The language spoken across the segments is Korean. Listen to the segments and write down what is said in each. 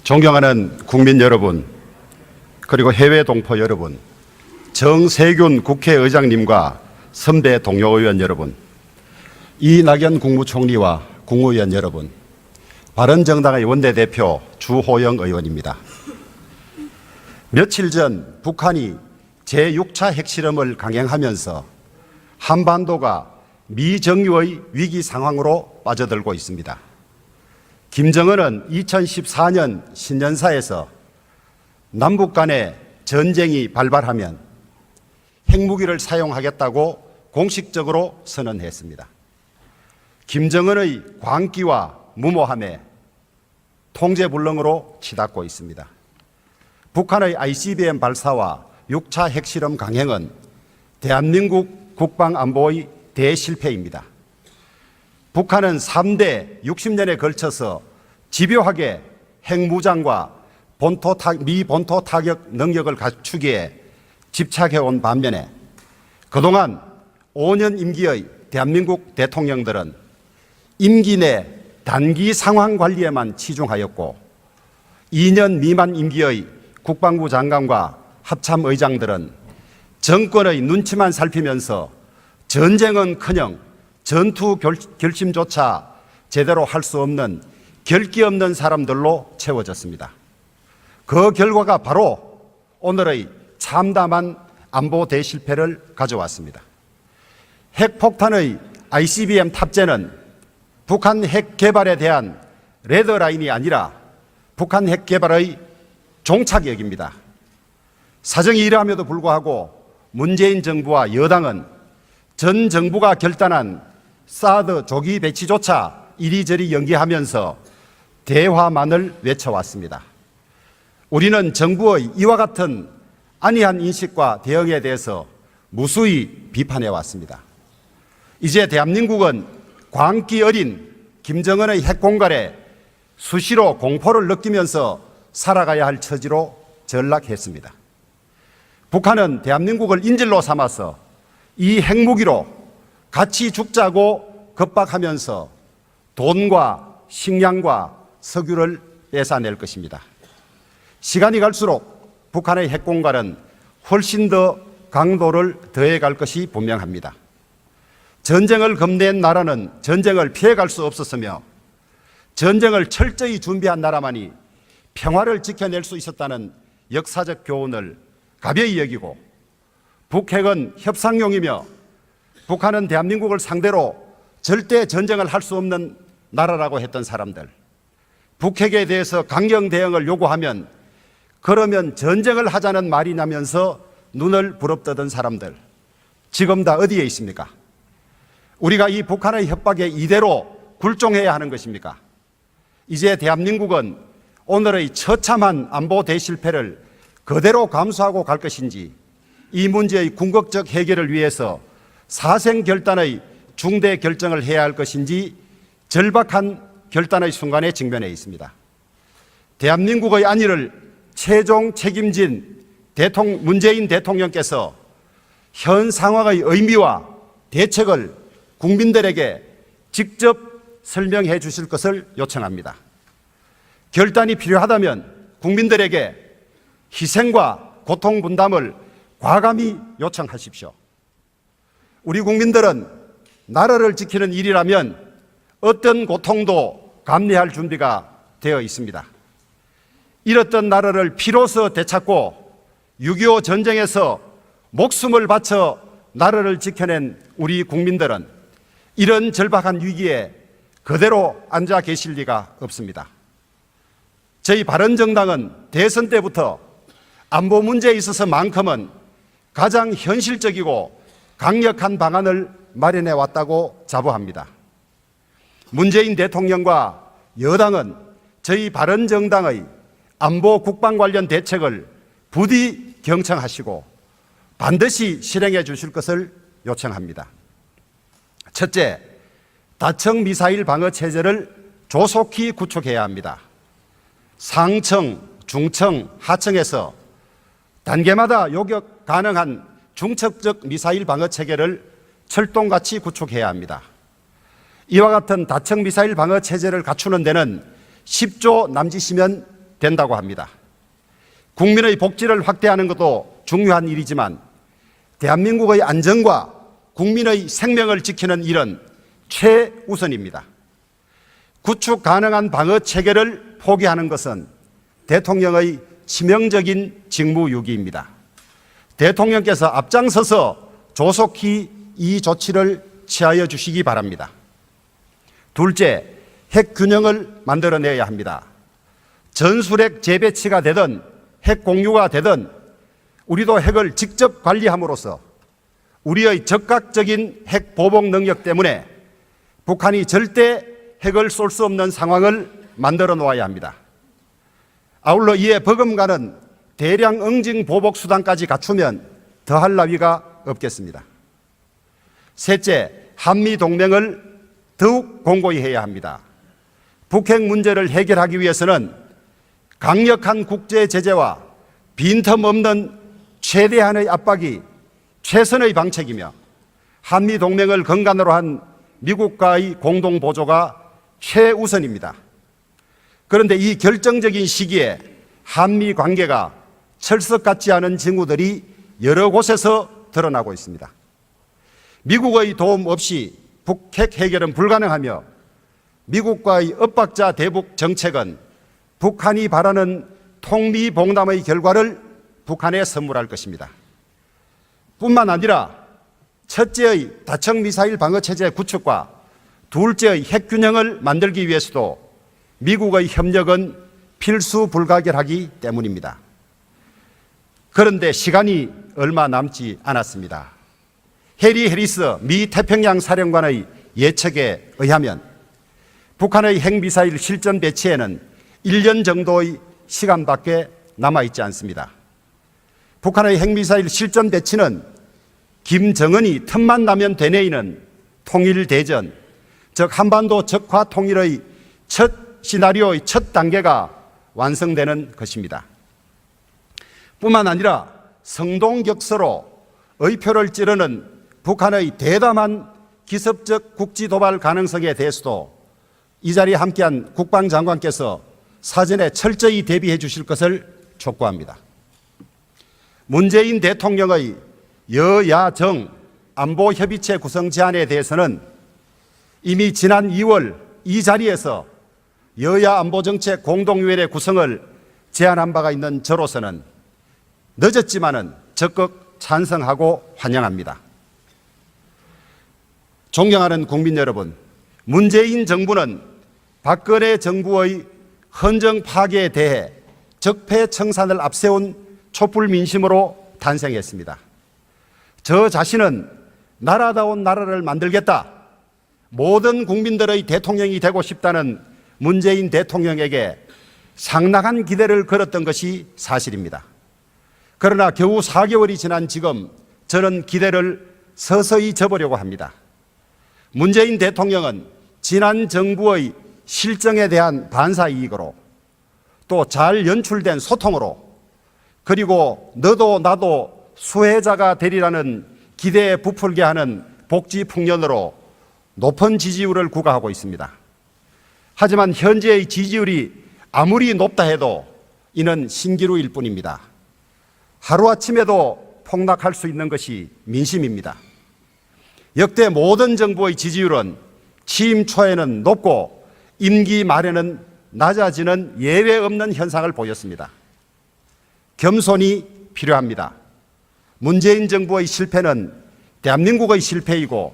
존경하는 국민 여러분, 그리고 해외 동포 여러분, 정세균 국회의장님과 선배 동료 의원 여러분, 이낙연 국무총리와 국무위원 여러분, 바른정당의 원내대표 주호영 의원입니다. 며칠 전 북한이 제6차 핵실험을 강행하면서 한반도가 미정유의 위기 상황으로 빠져들고 있습니다. 김정은은 2014년 신년사에서 남북 간의 전쟁이 발발하면 핵무기를 사용하겠다고 공식적으로 선언했습니다. 김정은의 광기와 무모함에 통제불능으로 치닫고 있습니다. 북한의 ICBM 발사와 6차 핵실험 강행은 대한민국 국방안보의 대실패입니다. 북한은 3대 60년에 걸쳐서 집요하게 핵무장과 미 본토 타격 능력을 갖추기에 집착해온 반면에 그동안 5년 임기의 대한민국 대통령들은 임기 내 단기 상황 관리에만 치중하였고 2년 미만 임기의 국방부 장관과 합참의장들은 정권의 눈치만 살피면서 전쟁은커녕 전투 결심조차 제대로 할 수 없는 결기 없는 사람들로 채워졌습니다. 그 결과가 바로 오늘의 참담한 안보 대실패를 가져왔습니다. 핵폭탄의 ICBM 탑재는 북한 핵 개발에 대한 레드라인이 아니라 북한 핵 개발의 종착역입니다. 사정이 이러함에도 불구하고 문재인 정부와 여당은 전 정부가 결단한 사드 조기 배치조차 이리저리 연기하면서 대화만을 외쳐왔습니다. 우리는 정부의 이와 같은 안이한 인식과 대응에 대해서 무수히 비판해왔습니다. 이제 대한민국은 광기 어린 김정은의 핵공갈에 수시로 공포를 느끼면서 살아가야 할 처지로 전락했습니다. 북한은 대한민국을 인질로 삼아서 이 핵무기로 같이 죽자고 겁박하면서 돈과 식량과 석유를 뺏어낼 것입니다. 시간이 갈수록 북한의 핵공갈은 훨씬 더 강도를 더해갈 것이 분명합니다. 전쟁을 겁낸 나라는 전쟁을 피해갈 수 없었으며 전쟁을 철저히 준비한 나라만이 평화를 지켜낼 수 있었다는 역사적 교훈을 가벼이 여기고 북핵은 협상용이며 북한은 대한민국을 상대로 절대 전쟁을 할 수 없는 나라라고 했던 사람들, 북핵에 대해서 강경 대응을 요구하면 그러면 전쟁을 하자는 말이냐면서 눈을 부릅뜨던 사람들, 지금 다 어디에 있습니까? 우리가 이 북한의 협박에 이대로 굴종해야 하는 것입니까? 이제 대한민국은 오늘의 처참한 안보 대실패를 그대로 감수하고 갈 것인지 이 문제의 궁극적 해결을 위해서 사생결단의 중대 결정을 해야 할 것인지 절박한 결단의 순간에 직면해 있습니다. 대한민국의 안위를 최종 책임진 문재인 대통령께서 현 상황의 의미와 대책을 국민들에게 직접 설명해 주실 것을 요청합니다. 결단이 필요하다면 국민들에게 희생과 고통 분담을 과감히 요청하십시오. 우리 국민들은 나라를 지키는 일이라면 어떤 고통도 감내할 준비가 되어 있습니다. 잃었던 나라를 피로써 되찾고 6.25 전쟁에서 목숨을 바쳐 나라를 지켜낸 우리 국민들은 이런 절박한 위기에 그대로 앉아 계실 리가 없습니다. 저희 바른정당은 대선 때부터 안보 문제에 있어서만큼은 가장 현실적이고 강력한 방안을 마련해 왔다고 자부합니다. 문재인 대통령과 여당은 저희 바른정당의 안보 국방 관련 대책을 부디 경청하시고 반드시 실행해 주실 것을 요청합니다. 첫째, 다층 미사일 방어 체제를 조속히 구축해야 합니다. 상층, 중층, 하층에서 단계마다 요격 가능한 중첩적 미사일 방어 체계를 철동같이 구축해야 합니다. 이와 같은 다층 미사일 방어 체제를 갖추는 데는 10조 남짓이면 된다고 합니다. 국민의 복지를 확대하는 것도 중요한 일이지만 대한민국의 안전과 국민의 생명을 지키는 일은 최우선입니다. 구축 가능한 방어 체계를 포기하는 것은 대통령의 치명적인 직무유기입니다. 대통령께서 앞장서서 조속히 이 조치를 취하여 주시기 바랍니다. 둘째, 핵 균형을 만들어내야 합니다. 전술핵 재배치가 되든 핵 공유가 되든 우리도 핵을 직접 관리함으로써 우리의 적극적인 핵 보복 능력 때문에 북한이 절대 핵을 쏠 수 없는 상황을 만들어 놓아야 합니다. 아울러 이에 버금가는 대량 응징 보복 수단까지 갖추면 더할 나위가 없겠습니다. 셋째, 한미 동맹을 더욱 공고히 해야 합니다. 북핵 문제를 해결하기 위해서는 강력한 국제 제재와 빈틈없는 최대한의 압박이 최선의 방책이며 한미 동맹을 근간으로 한 미국과의 공동 보조가 최우선입니다. 그런데 이 결정적인 시기에 한미 관계가 철석 같지 않은 징후들이 여러 곳에서 드러나고 있습니다. 미국의 도움 없이 북핵 해결은 불가능하며 미국과의 엇박자 대북 정책은 북한이 바라는 통미봉담의 결과를 북한에 선물할 것입니다. 뿐만 아니라 첫째의 다척 미사일 방어체제 구축과 둘째의 핵균형을 만들기 위해서도 미국의 협력은 필수 불가결하기 때문입니다. 그런데 시간이 얼마 남지 않았습니다. 해리 해리스 미 태평양 사령관의 예측에 의하면 북한의 핵미사일 실전 배치에는 1년 정도의 시간밖에 남아있지 않습니다. 북한의 핵미사일 실전 배치는 김정은이 틈만 나면 되뇌이는 통일대전, 즉 한반도 적화 통일의 첫 시나리오의 첫 단계가 완성되는 것입니다. 뿐만 아니라 성동격서로 의표를 찌르는 북한의 대담한 기습적 국지 도발 가능성에 대해서도 이 자리에 함께한 국방장관께서 사전에 철저히 대비해 주실 것을 촉구합니다. 문재인 대통령의 여야정 안보협의체 구성 제안에 대해서는 이미 지난 2월 이 자리에서 여야 안보정책 공동위원회 구성을 제안한 바가 있는 저로서는 늦었지만은 적극 찬성하고 환영합니다. 존경하는 국민 여러분, 문재인 정부는 박근혜 정부의 헌정 파괴에 대해 적폐청산을 앞세운 촛불 민심으로 탄생했습니다. 저 자신은 나라다운 나라를 만들겠다, 모든 국민들의 대통령이 되고 싶다는 문재인 대통령에게 상당한 기대를 걸었던 것이 사실입니다. 그러나 겨우 4개월이 지난 지금 저는 기대를 서서히 접으려고 합니다. 문재인 대통령은 지난 정부의 실정에 대한 반사이익으로 또 잘 연출된 소통으로 그리고 너도 나도 수혜자가 되리라는 기대에 부풀게 하는 복지 풍년으로 높은 지지율을 구가하고 있습니다. 하지만 현재의 지지율이 아무리 높다 해도 이는 신기루일 뿐입니다. 하루아침에도 폭락할 수 있는 것이 민심입니다. 역대 모든 정부의 지지율은 취임 초에는 높고 임기 말에는 낮아지는 예외 없는 현상을 보였습니다. 겸손이 필요합니다. 문재인 정부의 실패는 대한민국의 실패이고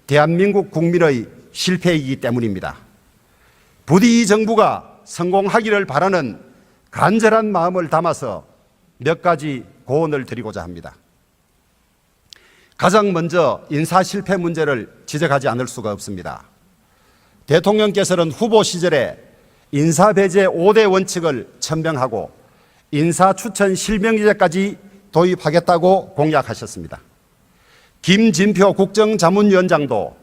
대한민국 국민의 실패이기 때문입니다. 부디 이 정부가 성공하기를 바라는 간절한 마음을 담아서 몇 가지 고언을 드리고자 합니다. 가장 먼저 인사 실패 문제를 지적하지 않을 수가 없습니다. 대통령께서는 후보 시절에 인사 배제 5대 원칙을 천명하고 인사 추천 실명제까지 도입하겠다고 공약하셨습니다. 김진표 국정자문위원장도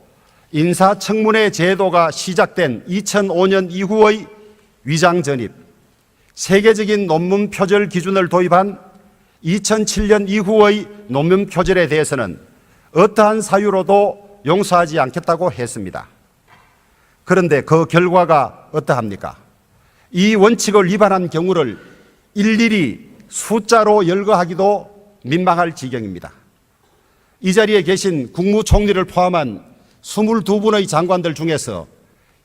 인사청문회 제도가 시작된 2005년 이후의 위장 전입, 세계적인 논문 표절 기준을 도입한 2007년 이후의 논문 표절에 대해서는 어떠한 사유로도 용서하지 않겠다고 했습니다. 그런데 그 결과가 어떠합니까? 이 원칙을 위반한 경우를 일일이 숫자로 열거하기도 민망할 지경입니다. 이 자리에 계신 국무총리를 포함한 22분의 장관들 중에서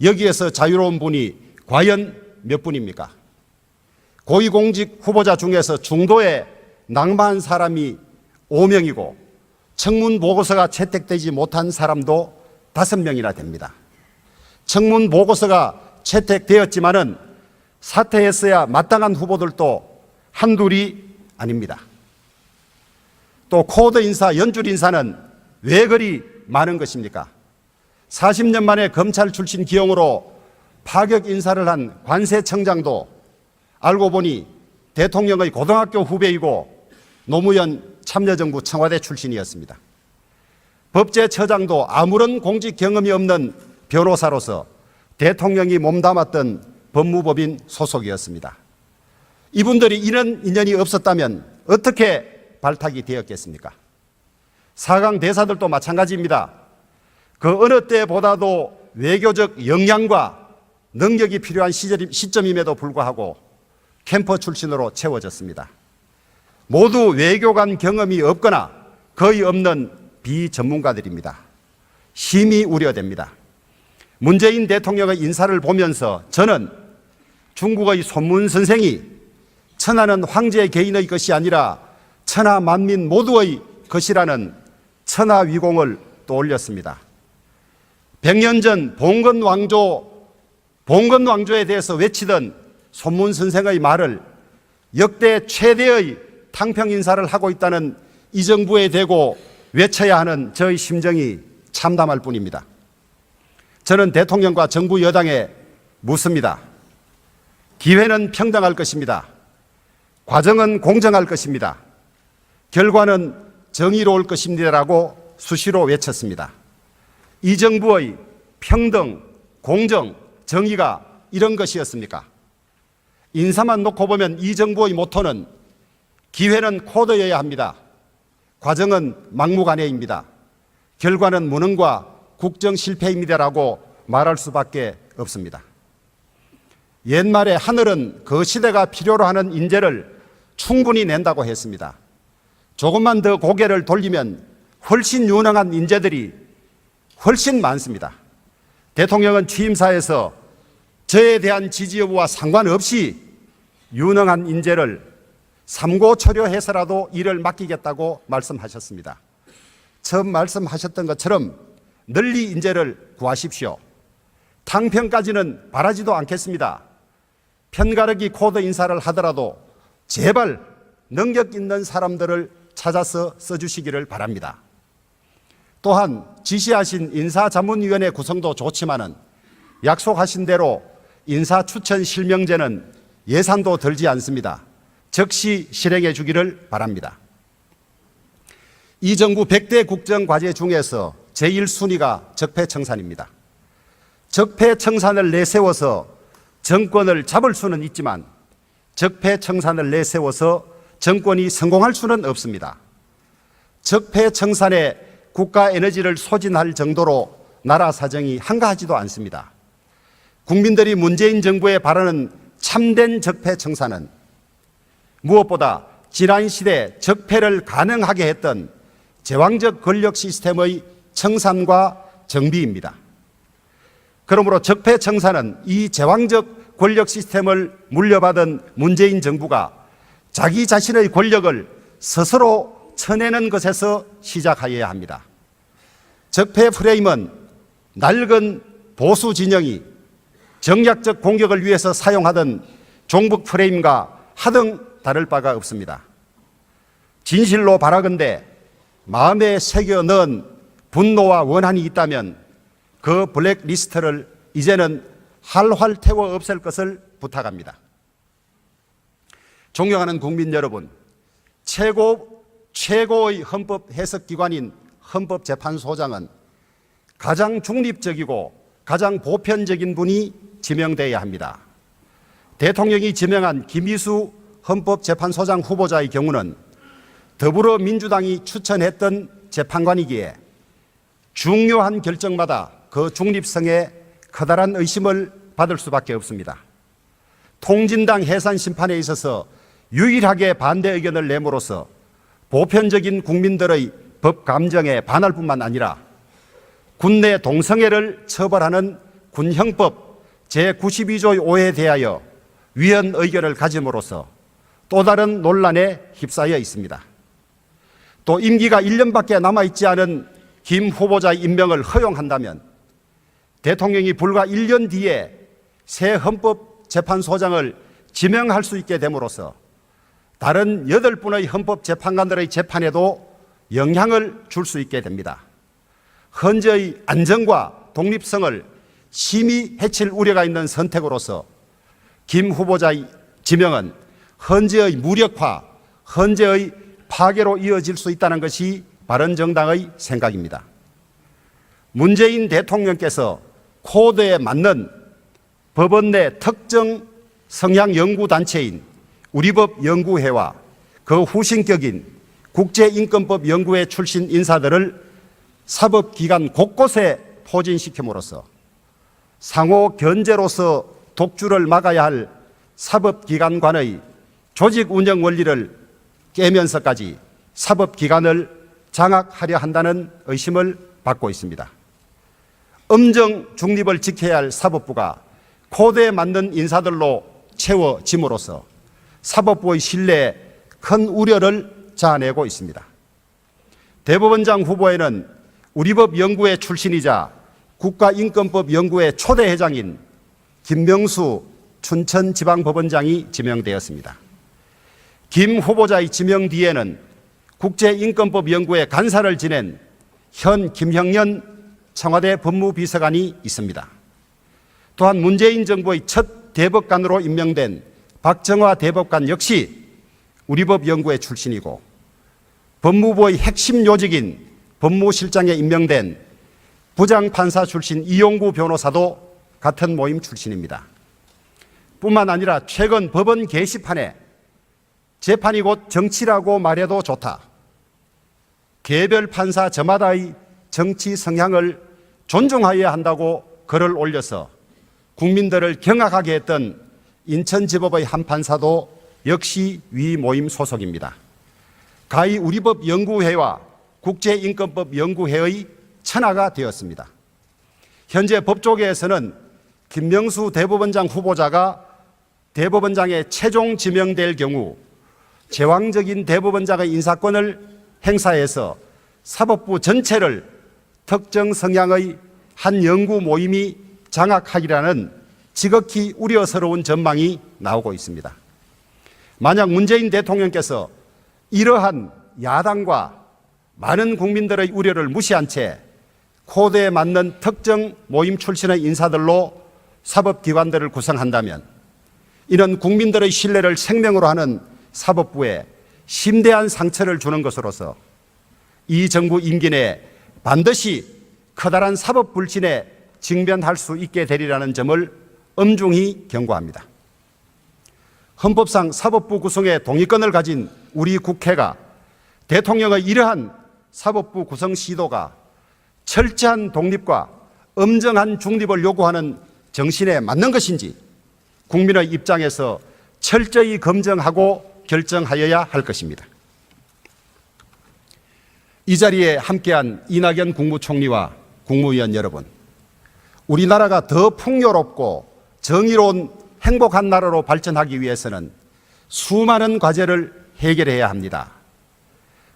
여기에서 자유로운 분이 과연 몇 분입니까? 고위공직 후보자 중에서 중도에 낙마한 사람이 5명이고 청문 보고서가 채택되지 못한 사람도 5명이나 됩니다. 청문 보고서가 채택되었지만은 사퇴했어야 마땅한 후보들도 한둘이 아닙니다. 또 코드 인사, 연줄 인사는 왜 그리 많은 것입니까? 40년 만에 검찰 출신 기용으로 파격 인사를 한 관세청장도 알고 보니 대통령의 고등학교 후배이고 노무현 참여정부 청와대 출신이었습니다. 법제처장도 아무런 공직 경험이 없는 변호사로서 대통령이 몸담았던 법무법인 소속이었습니다. 이분들이 이런 인연이 없었다면 어떻게 발탁이 되었겠습니까? 4강 대사들도 마찬가지입니다. 그 어느 때보다도 외교적 역량과 능력이 필요한 시점임에도 불구하고 캠퍼 출신으로 채워졌습니다. 모두 외교관 경험이 없거나 거의 없는 비전문가들입니다. 심히 우려됩니다. 문재인 대통령의 인사를 보면서 저는 중국의 손문 선생이 천하는 황제 개인의 것이 아니라 천하 만민 모두의 것이라는 천하위공을 떠올렸습니다. 100년 전 봉건 왕조에 대해서 외치던 손문 선생의 말을 역대 최대의 탕평 인사를 하고 있다는 이 정부에 대고 외쳐야 하는 저의 심정이 참담할 뿐입니다. 저는 대통령과 정부 여당에 묻습니다. 기회는 평등할 것입니다. 과정은 공정할 것입니다. 결과는 정의로울 것입니다라고 수시로 외쳤습니다. 이 정부의 평등, 공정, 정의가 이런 것이었습니까? 인사만 놓고 보면 이 정부의 모토는 기회는 코드여야 합니다. 과정은 막무가내입니다. 결과는 무능과 국정 실패입니다라고 말할 수밖에 없습니다. 옛말에 하늘은 그 시대가 필요로 하는 인재를 충분히 낸다고 했습니다. 조금만 더 고개를 돌리면 훨씬 유능한 인재들이 훨씬 많습니다. 대통령은 취임사에서 저에 대한 지지 여부와 상관없이 유능한 인재를 삼고초려해서라도 일을 맡기겠다고 말씀하셨습니다. 처음 말씀하셨던 것처럼 널리 인재를 구하십시오. 탕평까지는 바라지도 않겠습니다. 편가르기 코드 인사를 하더라도 제발 능력 있는 사람들을 찾아서 써주시기를 바랍니다. 또한 지시하신 인사자문위원회 구성도 좋지만은 약속하신 대로 인사추천 실명제는 예산도 들지 않습니다. 즉시 실행해 주기를 바랍니다. 이 정부 100대 국정과제 중에서 제1순위가 적폐청산입니다. 적폐청산을 내세워서 정권을 잡을 수는 있지만 적폐청산을 내세워서 정권이 성공할 수는 없습니다. 적폐청산에 국가 에너지를 소진할 정도로 나라 사정이 한가하지도 않습니다. 국민들이 문재인 정부에 바라는 참된 적폐청산은 무엇보다 지난 시대 적폐를 가능하게 했던 제왕적 권력 시스템의 청산과 정비입니다. 그러므로 적폐청산은 이 제왕적 권력 시스템을 물려받은 문재인 정부가 자기 자신의 권력을 스스로 쳐내는 것에서 시작하여야 합니다. 적폐 프레임은 낡은 보수 진영이 정략적 공격을 위해서 사용하던 종북 프레임과 하등 다를 바가 없습니다. 진실로 바라건대 마음에 새겨 넣은 분노와 원한이 있다면 그 블랙리스트를 이제는 활활 태워 없앨 것을 부탁합니다. 존경하는 국민 여러분, 최고의 헌법 해석기관인 헌법재판소장은 가장 중립적이고 가장 보편적인 분이 지명되어야 합니다. 대통령이 지명한 김희수 헌법재판소장 후보자의 경우는 더불어민주당이 추천했던 재판관이기에 중요한 결정마다 그 중립성에 커다란 의심을 받을 수밖에 없습니다. 통진당 해산 심판에 있어서 유일하게 반대 의견을 내므로써 보편적인 국민들의 법 감정에 반할 뿐만 아니라 군내 동성애를 처벌하는 군형법 제92조의 5에 대하여 위헌 의견을 가짐으로써 또 다른 논란에 휩싸여 있습니다. 또 임기가 1년밖에 남아있지 않은 김 후보자의 임명을 허용한다면 대통령이 불과 1년 뒤에 새 헌법재판소장을 지명할 수 있게 됨으로써 다른 8분의 헌법재판관들의 재판에도 영향을 줄 수 있게 됩니다. 헌재의 안정과 독립성을 심히 해칠 우려가 있는 선택으로서 김 후보자의 지명은 헌재의 무력화, 헌재의 파괴로 이어질 수 있다는 것이 바른정당의 생각입니다. 문재인 대통령께서 코드에 맞는 법원 내 특정 성향 연구단체인 우리법연구회와 그 후신격인 국제인권법 연구회 출신 인사들을 사법기관 곳곳에 포진시킴으로써 상호 견제로서 독주를 막아야 할 사법기관 간의 조직 운영 원리를 깨면서까지 사법기관을 장악하려 한다는 의심을 받고 있습니다. 엄정 중립을 지켜야 할 사법부가 코드에 맞는 인사들로 채워짐으로써 사법부의 신뢰에 큰 우려를 자아내고 있습니다. 대법원장 후보에는 우리법연구회 출신이자 국가인권법연구회 초대 회장인 김명수 춘천지방법원장이 지명되었습니다. 김 후보자의 지명 뒤에는 국제인권법연구회 간사를 지낸 현 김형년 청와대 법무비서관이 있습니다. 또한 문재인 정부의 첫 대법관으로 임명된 박정화 대법관 역시 우리법연구회 출신이고 법무부의 핵심 요직인 법무실장에 임명된 부장판사 출신 이용구 변호사도 같은 모임 출신입니다. 뿐만 아니라 최근 법원 게시판에 재판이 곧 정치라고 말해도 좋다, 개별 판사 저마다의 정치 성향을 존중하여야 한다고 글을 올려서 국민들을 경악하게 했던 인천지법의 한 판사도 역시 위 모임 소속입니다. 가히 우리법연구회와 국제인권법연구회의 천하가 되었습니다. 현재 법조계에서는 김명수 대법원장 후보자가 대법원장에 최종 지명될 경우 제왕적인 대법원장의 인사권을 행사해서 사법부 전체를 특정 성향의 한 연구 모임이 장악하기라는 지극히 우려스러운 전망이 나오고 있습니다. 만약 문재인 대통령께서 이러한 야당과 많은 국민들의 우려를 무시한 채 코드에 맞는 특정 모임 출신의 인사들로 사법기관들을 구성한다면 이는 국민들의 신뢰를 생명으로 하는 사법부에 심대한 상처를 주는 것으로서 이 정부 임기 내에 반드시 커다란 사법 불신에 직면할 수 있게 되리라는 점을 엄중히 경고합니다. 헌법상 사법부 구성에 동의권을 가진 우리 국회가 대통령의 이러한 사법부 구성 시도가 철저한 독립과 엄정한 중립을 요구하는 정신에 맞는 것인지 국민의 입장에서 철저히 검증하고 결정하여야 할 것입니다. 이 자리에 함께한 이낙연 국무총리와 국무위원 여러분, 우리나라가 더 풍요롭고 정의로운 행복한 나라로 발전하기 위해서는 수많은 과제를 해결해야 합니다.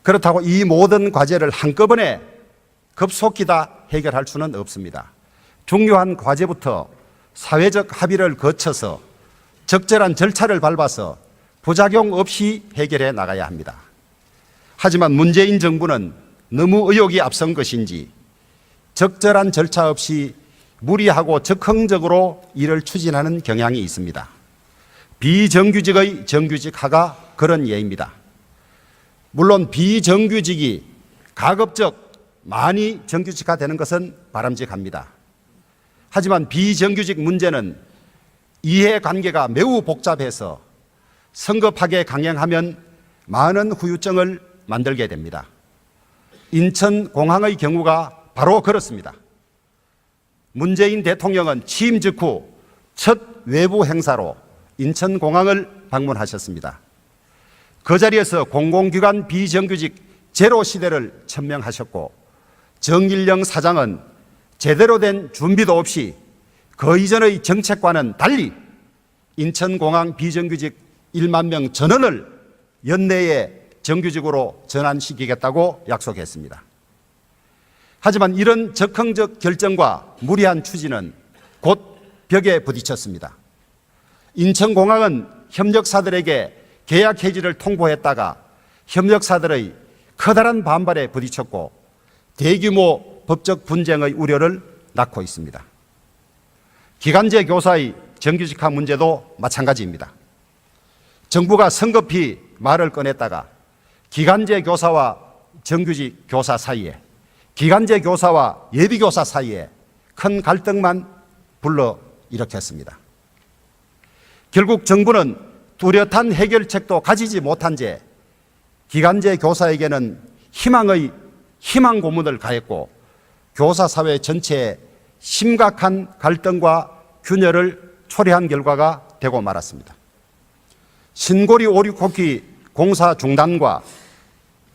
그렇다고 이 모든 과제를 한꺼번에 급속히 다 해결할 수는 없습니다. 중요한 과제부터 사회적 합의를 거쳐서 적절한 절차를 밟아서 부작용 없이 해결해 나가야 합니다. 하지만 문재인 정부는 너무 의욕이 앞선 것인지 적절한 절차 없이 무리하고 적극적으로 일을 추진하는 경향이 있습니다. 비정규직의 정규직화가 그런 예입니다. 물론 비정규직이 가급적 많이 정규직화되는 것은 바람직합니다. 하지만 비정규직 문제는 이해관계가 매우 복잡해서 성급하게 강행하면 많은 후유증을 만들게 됩니다. 인천공항의 경우가 바로 그렇습니다. 문재인 대통령은 취임 직후 첫 외부 행사로 인천공항을 방문하셨습니다. 그 자리에서 공공기관 비정규직 제로 시대를 천명하셨고, 정일영 사장은 제대로 된 준비도 없이 그 이전의 정책과는 달리 인천공항 비정규직 1만 명 전원을 연내에 정규직으로 전환시키겠다고 약속했습니다. 하지만 이런 적극적 결정과 무리한 추진은 곧 벽에 부딪혔습니다. 인천공항은 협력사들에게 계약 해지를 통보했다가 협력사들의 커다란 반발에 부딪혔고 대규모 법적 분쟁의 우려를 낳고 있습니다. 기간제 교사의 정규직화 문제도 마찬가지입니다. 정부가 성급히 말을 꺼냈다가 기간제 교사와 정규직 교사 사이에, 기간제 교사와 예비교사 사이에 큰 갈등만 불러 일으켰습니다. 결국 정부는 뚜렷한 해결책도 가지지 못한 채 기간제 교사에게는 희망 고문을 가했고 교사 사회 전체에 심각한 갈등과 균열을 초래한 결과가 되고 말았습니다. 신고리 569기 공사 중단과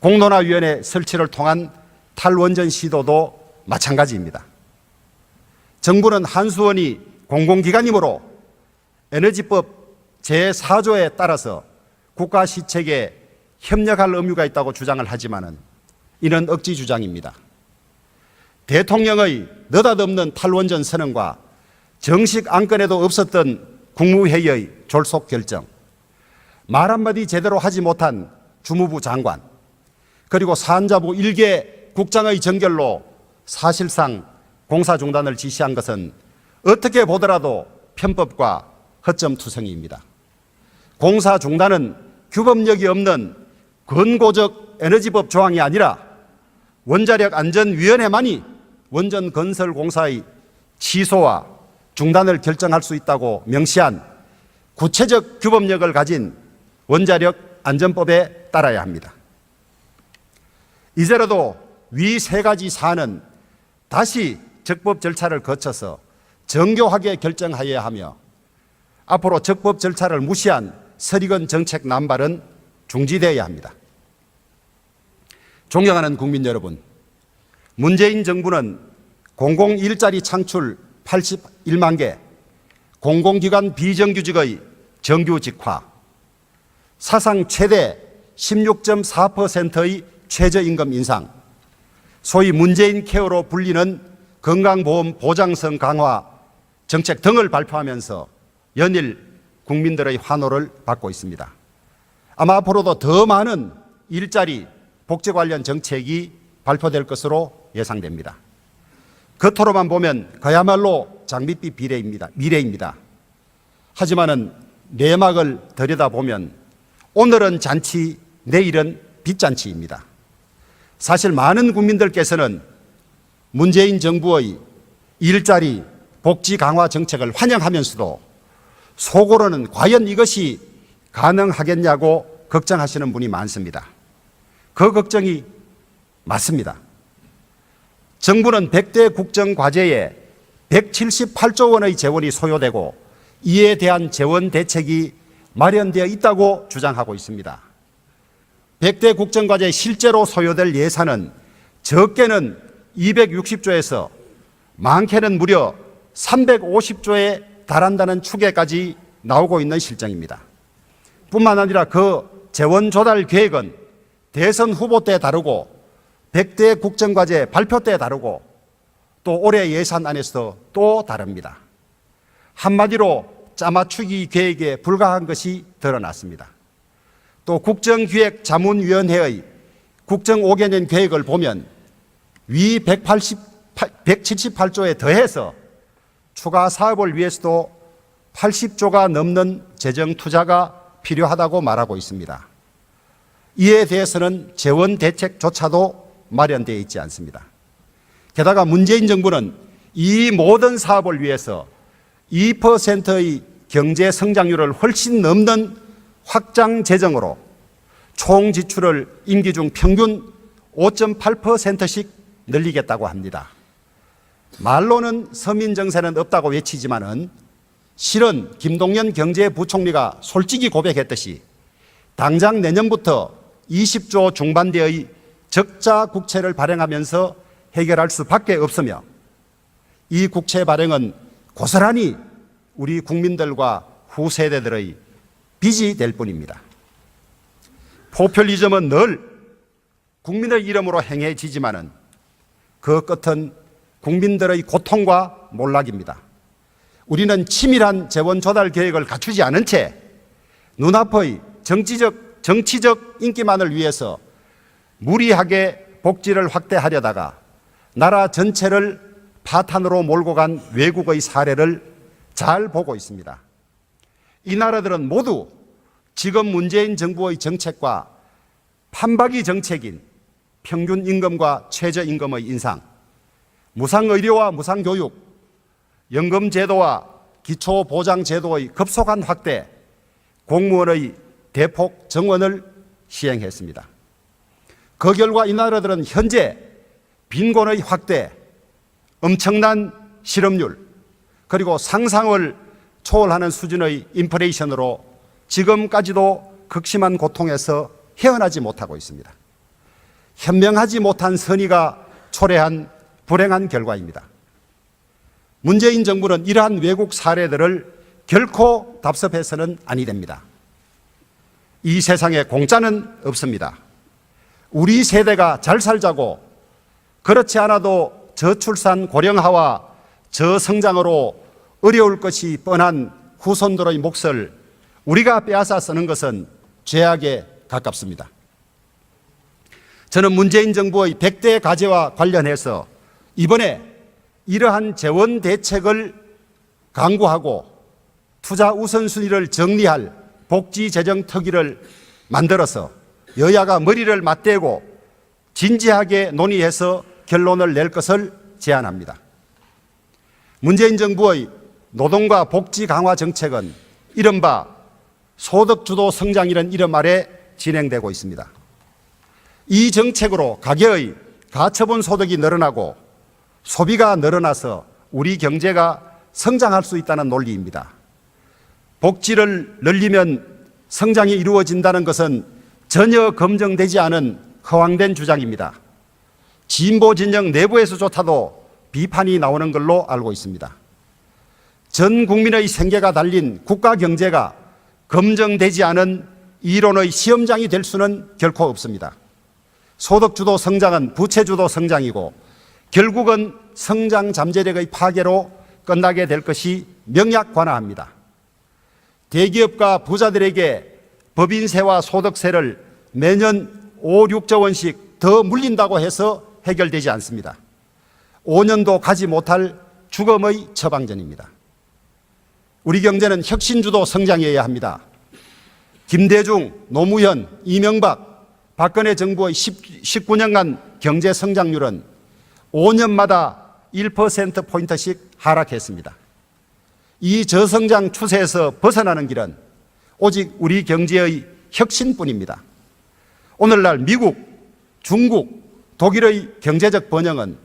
공론화위원회 설치를 통한 탈원전 시도도 마찬가지입니다. 정부는 한수원이 공공기관이므로 에너지법 제4조에 따라서 국가 시책에 협력할 의무가 있다고 주장을 하지만은 이는 억지 주장입니다. 대통령의 느닷없는 탈원전 선언과 정식 안건에도 없었던 국무회의의 졸속 결정, 말 한마디 제대로 하지 못한 주무부 장관, 그리고 산자부 1개 국장의 전결로 사실상 공사 중단을 지시한 것은 어떻게 보더라도 편법과 허점투성이입니다. 공사 중단은 규범력이 없는 근고적 에너지법 조항이 아니라 원자력안전위원회만이 원전 건설 공사의 취소와 중단을 결정할 수 있다고 명시한 구체적 규범력을 가진 원자력안전법에 따라야 합니다. 이제라도 위 세 가지 사안은 다시 적법 절차를 거쳐서 정교하게 결정하여야 하며 앞으로 적법 절차를 무시한 서리건 정책 남발은 중지되어야 합니다. 존경하는 국민 여러분, 문재인 정부는 공공일자리 창출 81만 개, 공공기관 비정규직의 정규직화, 사상 최대 16.4%의 최저임금 인상, 소위 문재인 케어로 불리는 건강보험 보장성 강화 정책 등을 발표하면서 연일 국민들의 환호를 받고 있습니다. 아마 앞으로도 더 많은 일자리, 복지 관련 정책이 발표될 것으로 예상됩니다. 겉으로만 보면 그야말로 장밋빛 미래입니다. 하지만은 내막을 들여다보면 오늘은 잔치, 내일은 빚잔치입니다. 사실 많은 국민들께서는 문재인 정부의 일자리, 복지 강화 정책을 환영하면서도 속으로는 과연 이것이 가능하겠냐고 걱정하시는 분이 많습니다. 그 걱정이 맞습니다. 정부는 100대 국정과제에 178조 원의 재원이 소요되고 이에 대한 재원 대책이 마련되어 있다고 주장하고 있습니다. 100대 국정과제 실제로 소요될 예산은 적게는 260조에서 많게는 무려 350조에 달한다는 추계까지 나오고 있는 실정입니다. 뿐만 아니라 그 재원 조달 계획은 대선 후보 때 다르고 100대 국정과제 발표 때 다르고 또 올해 예산안에서 또 다릅니다. 한마디로 짜맞추기 계획에 불과한 것이 드러났습니다. 또 국정기획자문위원회의 국정 5개년 계획을 보면 위 178조에 더해서 추가 사업을 위해서도 80조가 넘는 재정 투자가 필요하다고 말하고 있습니다. 이에 대해서는 재원 대책조차도 마련되어 있지 않습니다. 게다가 문재인 정부는 이 모든 사업을 위해서 2%의 경제 성장률을 훨씬 넘는 확장 재정으로 총 지출을 임기 중 평균 5.8%씩 늘리겠다고 합니다. 말로는 서민 정세는 없다고 외치지만은 실은 김동연 경제부총리가 솔직히 고백했듯이 당장 내년부터 20조 중반대의 적자 국채를 발행하면서 해결할 수밖에 없으며 이 국채 발행은 고스란히 우리 국민들과 후세대들의 빚이 될 뿐입니다. 포퓰리즘은 늘 국민의 이름으로 행해지지만은 그 끝은 국민들의 고통과 몰락입니다. 우리는 치밀한 재원 조달 계획을 갖추지 않은 채 눈앞의 정치적 인기만을 위해서 무리하게 복지를 확대하려다가 나라 전체를 파탄으로 몰고 간 외국의 사례를 잘 보고 있습니다. 이 나라들은 모두 지금 문재인 정부의 정책과 판박이 정책인 평균 임금과 최저임금의 인상, 무상의료와 무상교육, 연금제도와 기초보장제도의 급속한 확대, 공무원의 대폭 정원을 시행했습니다. 그 결과 이 나라들은 현재 빈곤의 확대, 엄청난 실업률, 그리고 상상을 초월하는 수준의 인플레이션으로 지금까지도 극심한 고통에서 헤어나지 못하고 있습니다. 현명하지 못한 선의가 초래한 불행한 결과입니다. 문재인 정부는 이러한 외국 사례들을 결코 답습해서는 아니 됩니다. 이 세상에 공짜는 없습니다. 우리 세대가 잘 살자고 그렇지 않아도 저출산 고령화와 저성장으로 어려울 것이 뻔한 후손들의 몫을 우리가 빼앗아 쓰는 것은 죄악에 가깝습니다. 저는 문재인 정부의 100대 과제와 관련해서 이번에 이러한 재원 대책을 강구하고 투자 우선순위를 정리할 복지재정특위를 만들어서 여야가 머리를 맞대고 진지하게 논의해서 결론을 낼 것을 제안합니다. 문재인 정부의 노동과 복지 강화 정책은 이른바 소득주도 성장이라는 이름 아래 진행되고 있습니다. 이 정책으로 가계의 가처분 소득이 늘어나고 소비가 늘어나서 우리 경제가 성장할 수 있다는 논리입니다. 복지를 늘리면 성장이 이루어진다는 것은 전혀 검증되지 않은 허황된 주장입니다. 진보 진영 내부에서조차도 비판이 나오는 걸로 알고 있습니다. 전 국민의 생계가 달린 국가 경제가 검증되지 않은 이론의 시험장이 될 수는 결코 없습니다. 소득주도 성장은 부채주도 성장이고 결국은 성장 잠재력의 파괴로 끝나게 될 것이 명약관화합니다. 대기업과 부자들에게 법인세와 소득세를 매년 5, 6조 원씩 더 물린다고 해서 해결되지 않습니다. 5년도 가지 못할 죽음의 처방전입니다. 우리 경제는 혁신주도 성장해야 합니다. 김대중, 노무현, 이명박, 박근혜 정부의 19년간 경제 성장률은 5년마다 1%포인트씩 하락했습니다. 이 저성장 추세에서 벗어나는 길은 오직 우리 경제의 혁신뿐입니다. 오늘날 미국, 중국, 독일의 경제적 번영은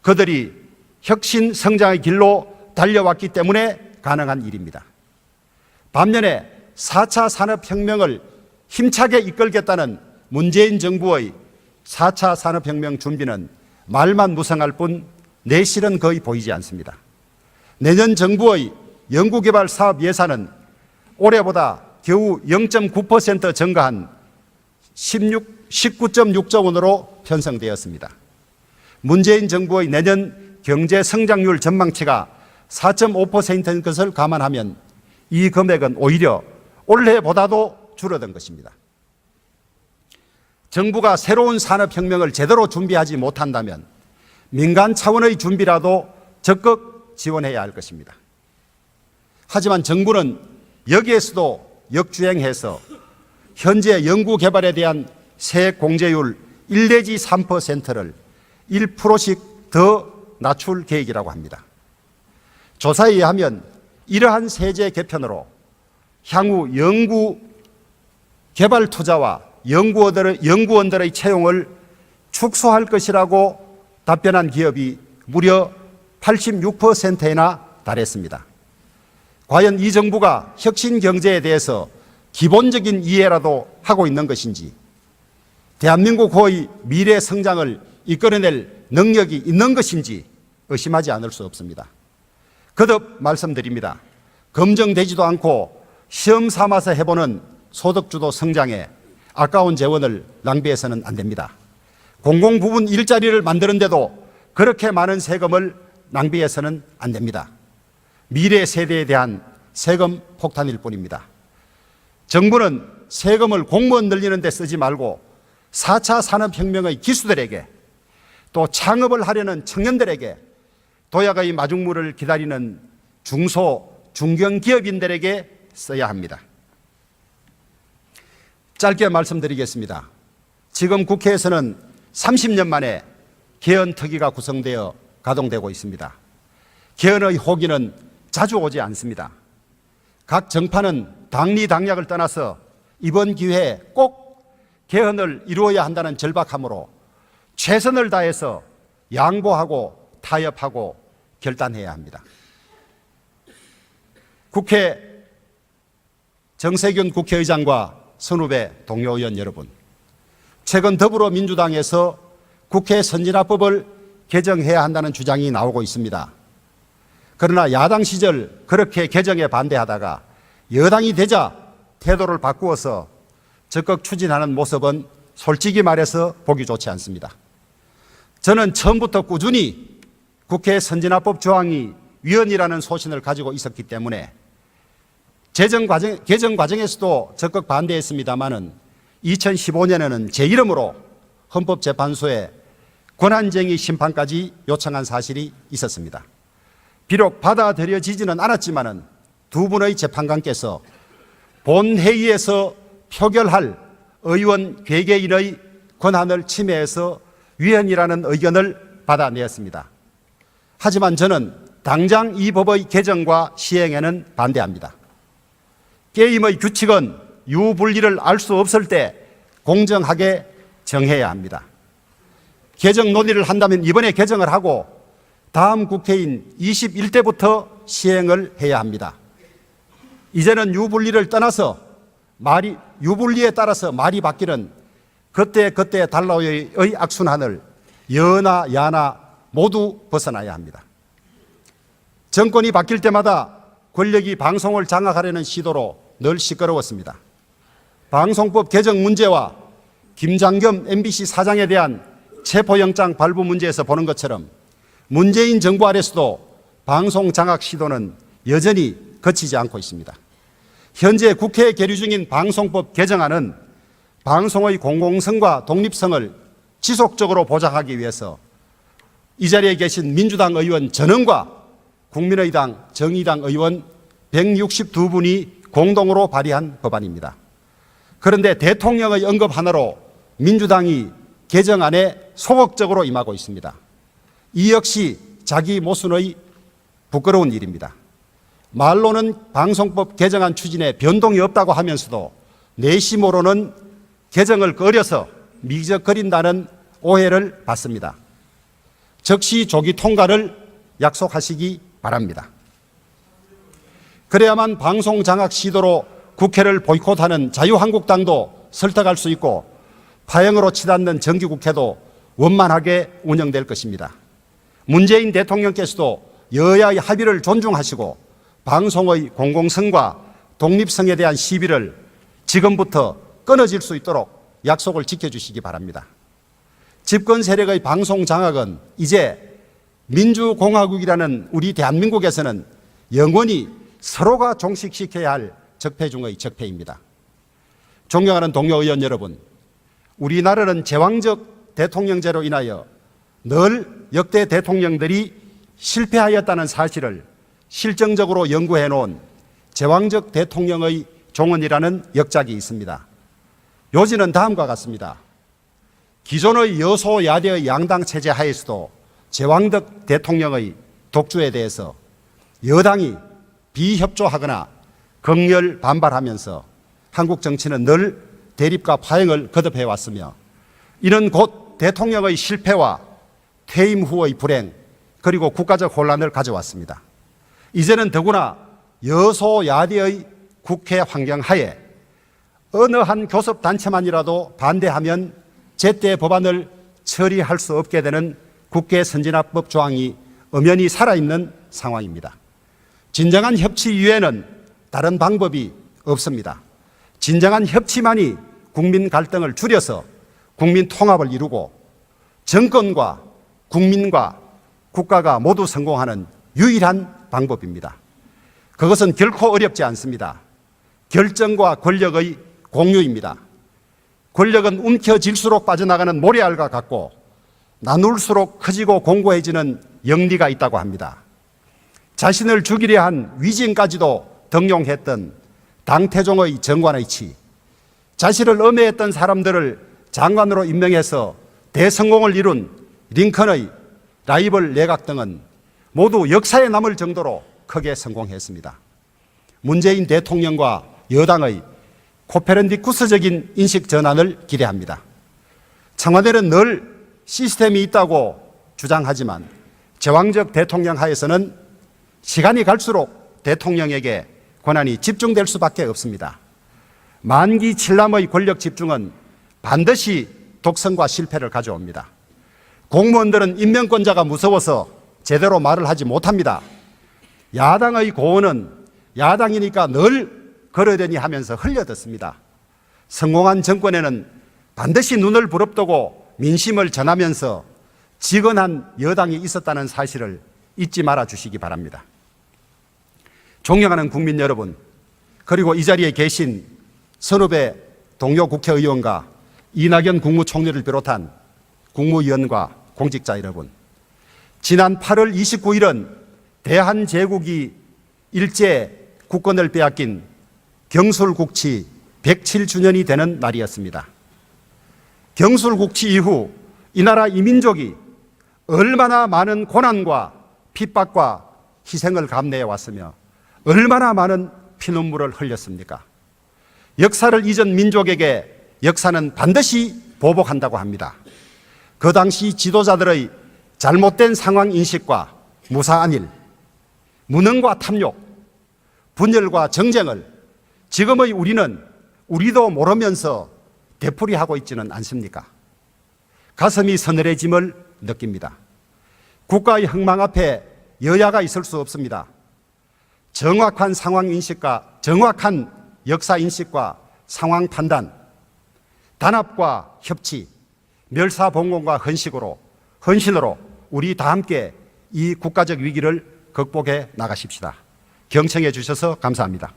그들이 혁신 성장의 길로 달려왔기 때문에 가능한 일입니다. 반면에 4차 산업혁명을 힘차게 이끌겠다는 문재인 정부의 4차 산업혁명 준비는 말만 무성할 뿐 내실은 거의 보이지 않습니다. 내년 정부의 연구개발 사업 예산은 올해보다 겨우 0.9% 증가한 19.6조 원으로 편성되었습니다. 문재인 정부의 내년 경제 성장률 전망치가 4.5%인 것을 감안하면 이 금액은 오히려 올해보다도 줄어든 것입니다. 정부가 새로운 산업혁명을 제대로 준비하지 못한다면 민간 차원의 준비라도 적극 지원해야 할 것입니다. 하지만 정부는 여기에서도 역주행해서 현재 연구개발에 대한 세액 공제율 1 내지 3%를 1%씩 더 낮출 계획이라고 합니다. 조사에 의하면 이러한 세제 개편으로 향후 연구 개발 투자와 연구원들의 채용을 축소할 것이라고 답변한 기업이 무려 86%나 달했습니다. 과연 이 정부가 혁신 경제에 대해서 기본적인 이해라도 하고 있는 것인지, 대한민국의 미래 성장을 이끌어낼 능력이 있는 것인지 의심하지 않을 수 없습니다. 거듭 말씀드립니다. 검증되지도 않고 시험 삼아서 해보는 소득주도 성장에 아까운 재원을 낭비해서는 안 됩니다. 공공부문 일자리를 만드는데도 그렇게 많은 세금을 낭비해서는 안 됩니다. 미래 세대에 대한 세금 폭탄일 뿐입니다. 정부는 세금을 공무원 늘리는 데 쓰지 말고 4차 산업혁명의 기수들에게, 또 창업을 하려는 청년들에게, 도약의 마중물을 기다리는 중소, 중견기업인들에게 써야 합니다. 짧게 말씀드리겠습니다. 지금 국회에서는 30년 만에 개헌특위가 구성되어 가동되고 있습니다. 개헌의 호기는 자주 오지 않습니다. 각 정파는 당리당략을 떠나서 이번 기회에 꼭 개헌을 이루어야 한다는 절박함으로 최선을 다해서 양보하고 타협하고 결단해야 합니다. 국회 정세균 국회의장과 선후배 동료 의원 여러분, 최근 더불어민주당에서 국회 선진화법을 개정해야 한다는 주장이 나오고 있습니다. 그러나 야당 시절 그렇게 개정에 반대하다가 여당이 되자 태도를 바꾸어서 적극 추진하는 모습은 솔직히 말해서 보기 좋지 않습니다. 저는 처음부터 꾸준히 국회 선진화법 조항이 위헌이라는 소신을 가지고 있었기 때문에 개정 과정에서도 적극 반대했습니다마는 2015년에는 제 이름으로 헌법재판소에 권한쟁의 심판까지 요청한 사실이 있었습니다. 비록 받아들여지지는 않았지만은 두 분의 재판관께서 본회의에서 표결할 의원 괴계인의 권한을 침해해서 위헌이라는 의견을 받아내었습니다. 하지만 저는 당장 이 법의 개정과 시행에는 반대합니다. 게임의 규칙은 유불리를 알 수 없을 때 공정하게 정해야 합니다. 개정 논의를 한다면 이번에 개정을 하고 다음 국회인 21대부터 시행을 해야 합니다. 이제는 유불리를 떠나서 유불리에 따라서 말이 바뀌는 그때 달러의 악순환을 여나 야나 모두 벗어나야 합니다. 정권이 바뀔 때마다 권력이 방송을 장악하려는 시도로 늘 시끄러웠습니다. 방송법 개정 문제와 김장겸 MBC 사장에 대한 체포영장 발부 문제에서 보는 것처럼 문재인 정부 아래서도 방송 장악 시도는 여전히 그치지 않고 있습니다. 현재 국회에 계류 중인 방송법 개정안은 방송의 공공성과 독립성을 지속적으로 보장하기 위해서 이 자리에 계신 민주당 의원 전원과 국민의당, 정의당 의원 162분이 공동으로 발의한 법안입니다. 그런데 대통령의 언급 하나로 민주당이 개정안에 소극적으로 임하고 있습니다. 이 역시 자기 모순의 부끄러운 일입니다. 말로는 방송법 개정안 추진에 변동이 없다고 하면서도 내심으로는 개정을 꺼려서 미적거린다는 오해를 받습니다. 즉시 조기 통과를 약속하시기 바랍니다. 그래야만 방송 장악 시도로 국회를 보이콧하는 자유한국당도 설득할 수 있고 파행으로 치닫는 정기국회도 원만하게 운영될 것입니다. 문재인 대통령께서도 여야의 합의를 존중하시고 방송의 공공성과 독립성에 대한 시비를 지금부터 끊어질 수 있도록 약속을 지켜주시기 바랍니다. 집권 세력의 방송 장악은 이제 민주공화국이라는 우리 대한민국에서는 영원히 서로가 종식시켜야 할 적폐 중의 적폐입니다. 존경하는 동료 의원 여러분, 우리나라는 제왕적 대통령제로 인하여 늘 역대 대통령들이 실패하였다는 사실을 실정적으로 연구해 놓은 제왕적 대통령의 종언이라는 역작이 있습니다. 요지는 다음과 같습니다. 기존의 여소야대의 양당 체제 하에서도 제왕적 대통령의 독주에 대해서 여당이 비협조하거나 극렬 반발하면서 한국 정치는 늘 대립과 파행을 거듭해 왔으며 이는 곧 대통령의 실패와 퇴임 후의 불행 그리고 국가적 혼란을 가져왔습니다. 이제는 더구나 여소야대의 국회 환경 하에 어느 한 교섭단체만이라도 반대하면 제때 법안을 처리할 수 없게 되는 국회 선진화법 조항이 엄연히 살아있는 상황입니다. 진정한 협치 이외에는 다른 방법이 없습니다. 진정한 협치만이 국민 갈등을 줄여서 국민 통합을 이루고 정권과 국민과 국가가 모두 성공하는 유일한 방법입니다. 그것은 결코 어렵지 않습니다. 결정과 권력의 공유입니다. 권력은 움켜질수록 빠져나가는 모래알과 같고 나눌수록 커지고 공고해지는 영리가 있다고 합니다. 자신을 죽이려 한 위진까지도 등용했던 당태종의 정관의 치, 자신을 엄해했던 사람들을 장관으로 임명해서 대성공을 이룬 링컨의 라이벌 내각 등은 모두 역사에 남을 정도로 크게 성공했습니다. 문재인 대통령과 여당의 코페르니쿠스적인 인식 전환을 기대합니다. 청와대는 늘 시스템이 있다고 주장하지만 제왕적 대통령 하에서는 시간이 갈수록 대통령에게 권한이 집중될 수밖에 없습니다. 만기 칠남의 권력 집중은 반드시 독선과 실패를 가져옵니다. 공무원들은 임명권자가 무서워서 제대로 말을 하지 못합니다. 야당의 고언은 야당이니까 늘 그러려니 하면서 흘려듣습니다. 성공한 정권에는 반드시 눈을 부릅뜨고 민심을 전하면서 지건한 여당이 있었다는 사실을 잊지 말아 주시기 바랍니다. 존경하는 국민 여러분, 그리고 이 자리에 계신 선후배 동료 국회의원과 이낙연 국무총리를 비롯한 국무위원과 공직자 여러분, 지난 8월 29일은 대한제국이 일제 국권을 빼앗긴 경술국치 107주년이 되는 날이었습니다. 경술국치 이후 이 나라 이민족이 얼마나 많은 고난과 핍박과 희생을 감내해 왔으며 얼마나 많은 피눈물을 흘렸습니까? 역사를 잊은 민족에게 역사는 반드시 보복한다고 합니다. 그 당시 지도자들의 잘못된 상황 인식과 무사한 일, 무능과 탐욕, 분열과 정쟁을 지금의 우리는 우리도 모르면서 되풀이하고 있지는 않습니까? 가슴이 서늘해짐을 느낍니다. 국가의 흥망 앞에 여야가 있을 수 없습니다. 정확한 상황 인식과 정확한 역사 인식과 상황 판단, 단합과 협치, 멸사봉건과 헌신으로 우리 다 함께 이 국가적 위기를 극복해 나가십시다. 경청해 주셔서 감사합니다.